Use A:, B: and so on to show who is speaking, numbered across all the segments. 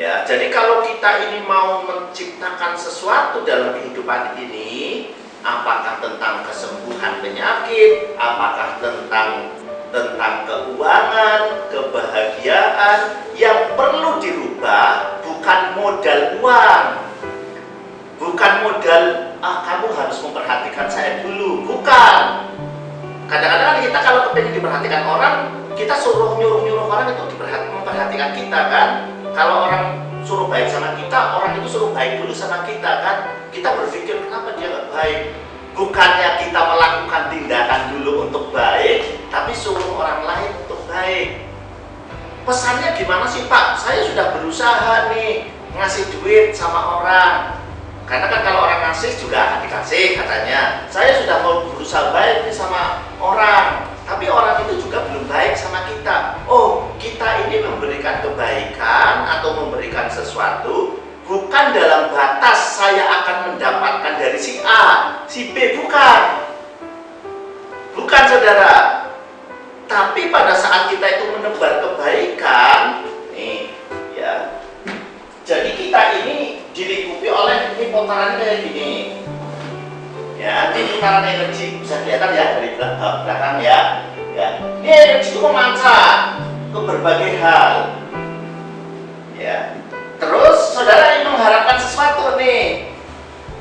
A: Ya, jadi kalau kita ini mau menciptakan sesuatu dalam kehidupan ini, apakah tentang kesembuhan penyakit, apakah tentang keuangan, kebahagiaan, yang perlu dirubah bukan modal uang, bukan modal kamu harus memperhatikan saya dulu, bukan. Kadang-kadang kita kalau kepingin diperhatikan orang, kita suruh nyuruh orang itu memperhatikan kita kan. Kalau orang suruh baik sama kita, orang itu suruh baik dulu sama kita kan. Kita berpikir kenapa dia nggak baik. Bukannya kita melakukan tindakan dulu untuk baik, tapi suruh orang lain untuk baik. Pesannya gimana sih Pak? Saya sudah berusaha nih ngasih duit sama orang. Karena kan kalau orang ngasih juga akan dikasih katanya. Saya sudah mau berusaha baik nih sama orang, tapi orang itu juga belum baik sama kita. Oh, kita ini memberikan kebaikan atau memberikan sesuatu bukan dalam batas saya akan mendapatkan dari si A, si B, bukan. Bukan saudara. Tapi pada saat kita itu menebar kebaikan, nih ya. Jadi kita ini dilingkupi oleh ini putaran kayak gini. Ya, ini putaran energi bisa kelihatan ya dari belakang ya. Ya, ini energi itu memancar ke berbagai hal. Ya, terus saudara ini mengharapkan sesuatu nih.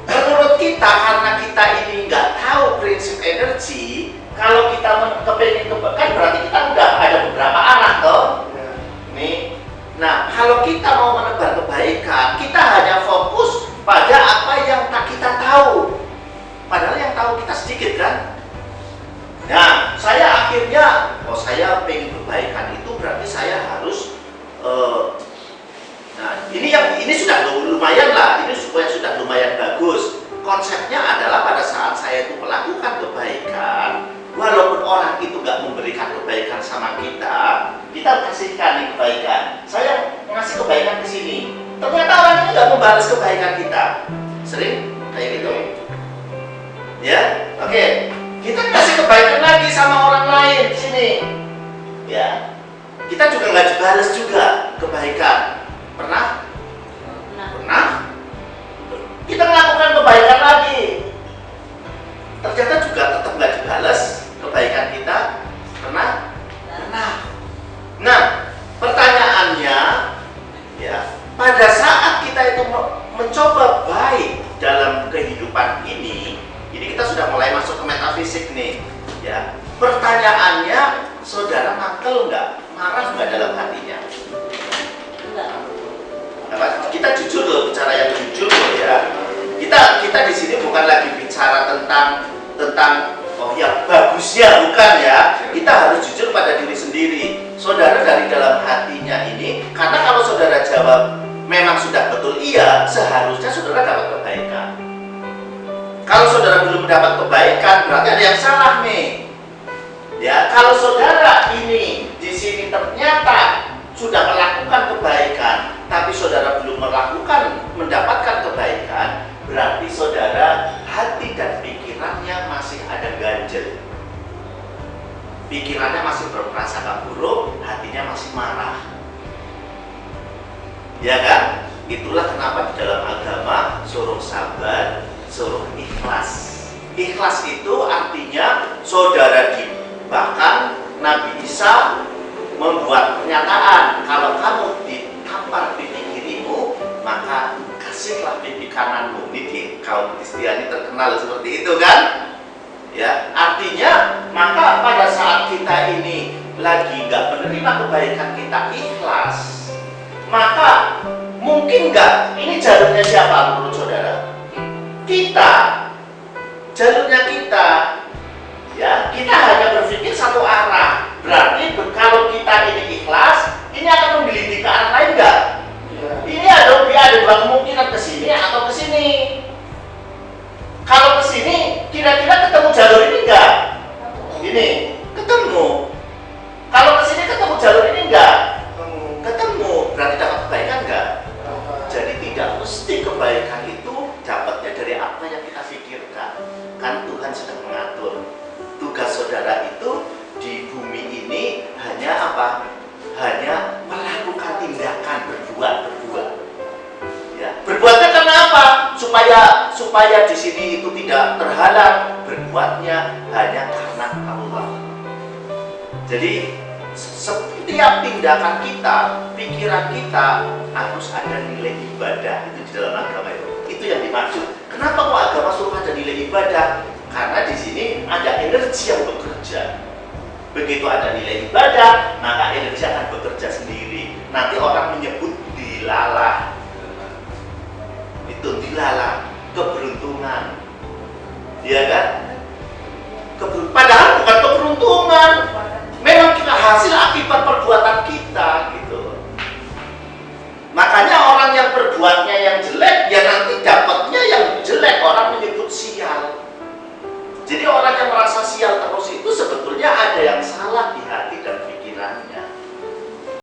A: Menurut kita karena kita ini nggak tahu prinsip energi, kalau kita kepingin kan berarti kita udah ada beberapa arah toh. Nih. Nah, kalau kita mau menebar kebaikan, kita hanya fokus pada apa yang tak kita tahu. Padahal yang tahu kita sedikit kan. Nah, saya akhirnya, saya pengen kebaikan itu berarti saya harus nah, ini sudah lumayan lah, ini supaya sudah lumayan bagus. Konsepnya adalah pada saat saya itu melakukan kebaikan, walaupun orang itu nggak memberikan kebaikan sama kita kasihkan nih kebaikan. Saya ngasih kebaikan ke sini, ternyata orang itu nggak membalas kebaikan kita. Sering kayak gitu. Ya, oke. Kita kasih kebaikan lagi sama orang lain di sini. Ya, kita juga nggak dibalas juga kebaikan. Pernah? Pernah. Kita melakukan kebaikan lagi, ternyata juga tetap nggak dibalas kebaikan kita. Pernah? Pernah. Nah, pertanyaannya, ya, pada saat kita itu mencoba baik dalam kehidupan ini kita sudah mulai masuk ke metafisik nih, ya. Pertanyaannya, saudara mangkel nggak? Marah nggak dalam hatinya? Enggak. Kita jujur loh, bicara yang jujur loh ya. Kita di sini bukan lagi bicara tentang oh ya bagusnya, bukan ya. Kita harus jujur pada diri sendiri. Saudara dari dalam hatinya ini, karena kalau saudara jawab memang sudah betul iya, seharusnya saudara dapat kebaikan. Kalau saudara belum mendapat kebaikan, berarti ada yang salah nih. Ya, kalau saudara ini di sini ternyata sudah melakukan kebaikan, tapi saudara belum mendapatkan kebaikan, berarti saudara hati dan pikirannya masih ada ganjel. Pikirannya masih berprasangka buruk, hatinya masih marah. Ya kan? Itulah kenapa di dalam agama suruh sabar, suruh ikhlas. Ikhlas itu artinya saudara bahkan Nabi Isa membuat pernyataan, kalau kamu ditampar pipi kirimu, maka kasihlah pipi kananmu. Ini di kaum Kristiani terkenal seperti itu kan? Ya, artinya maka pada saat kita ini lagi nggak menerima kebaikan, kita ikhlas, maka mungkin nggak ini jalurnya siapa menurut saudara? Kita, jalurnya kita, ya. Kita hanya berpikir satu arah. Berarti kalau kita ini ikhlas, ini akan menggelitik ke arah lain nggak? Ya. Ini ada dua kemungkinan, ke sini atau ke sini. Kalau ke sini, kira-kira ketemu jalur ini nggak? Ini ketemu. Kalau ke sini ketemu jalur ini nggak? Ketemu. Berarti dapat kebaikan nggak? Jadi tidak mesti kebaikan itu dapatnya dari apa yang kita pikirkan. Kan Tuhan sudah mengatur. Tugas saudara itu di bumi ini hanya apa? Hanya melakukan tindakan supaya di sini itu tidak terhalang berbuatnya hanya karena Allah. Jadi setiap tindakan kita, pikiran kita harus ada nilai ibadah itu di dalam agama itu. Itu yang dimaksud. Kenapa kok agama suruh ada nilai ibadah? Karena di sini ada energi yang bekerja. Begitu ada nilai ibadah, maka energi akan bekerja sendiri. Nanti orang menyebut dilalah. Itu dilalah, keberuntungan. Iya kan? Padahal bukan keberuntungan. Memang kita hasil akibat perbuatan kita.